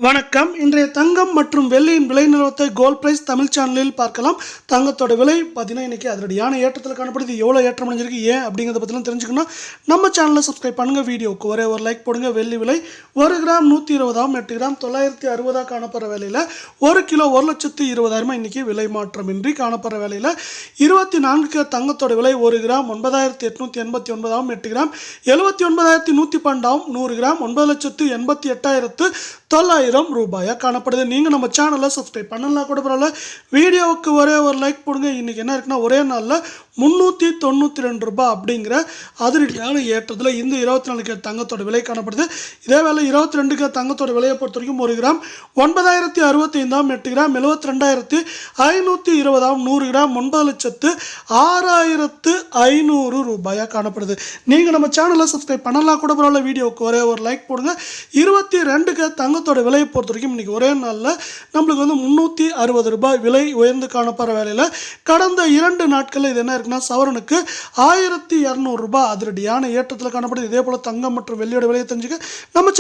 வணக்கம். இன்றைய தங்கம் மற்றும் வெள்ளியின் விலை நிலவரத்தை கோல்ட் பிரைஸ் தமிழ் சேனலில் பார்க்கலாம். தங்கத்தோட விலை பார்த்தீங்கன்னா இன்றைக்கி அதிரடியான ஏற்றத்தில் காணப்படுது. எவ்வளோ ஏற்றம் அடைஞ்சிருக்கு, ஏன் அப்படிங்கிறத பற்றிலாம் தெரிஞ்சுக்கணும். நம்ம சேனலை சப்ஸ்கிரைப் பண்ணுங்கள். வீடியோவுக்கு ஒரே ஒரு லைக் போடுங்க. வெள்ளி விலை 1 கிராம் 120 8 கிராம் 960 காணப்படுற வேலையில் 1 கிலோ 1,20,000 இன்றைக்கி விலை மாற்றமின்றி காணப்படுற வேலையில் 24 தங்கத்தோட விலை 1 கிராம் 9,889 8 கிராம் 79,112 100 கிராம் 9,88,900 ரூபாயாக காணப்படுது. நீங்கள் நம்ம சேனலை சப்ஸ்கிரைப் பண்ணலாம் கூட பரவாயில்ல. வீடியோவுக்கு ஒரே ஒரு லைக் போடுங்க. இன்றைக்கி என்ன இருக்குன்னா, ஒரே நாளில் 392 ரூபாய் அப்படிங்கிற அதிரடியான ஏற்றத்தில் இந்த 24 கேரட் தங்கத்தோட விலை காணப்படுது. இதே வேலை 22 கேரட் தங்கத்தோட விலையை பொறுத்த வரைக்கும் 1 கிராம் 9,065 8 கிராம் 72,520 100 கிராம் 9,06,500 ரூபாயாக காணப்படுது. நீங்கள் நம்ம சேனலை சப்ஸ்கிரைப் பண்ணலாம் கூட பரவாயில்ல. வீடியோவுக்கு ஒரே ஒரு லைக் போடுங்க. 22 கேரட் தங்கத்தோட விலையை பொறுத்த வரைக்கும் இன்றைக்கி ஒரே நாளில் நம்மளுக்கு 360 ரூபாய் விலை உயர்ந்து காணப்படுற வேலையில் கடந்த 2 நாட்களில் இது என்ன இருக்குன்னா, சவரனுக்கு 1,200 ரூபாய் அதிரடியான ஏற்றத்தில் காணப்படுது. இதே போல் தங்கம் மற்றும் வெள்ளியோட விலையை தெரிஞ்சுக்க நம்ம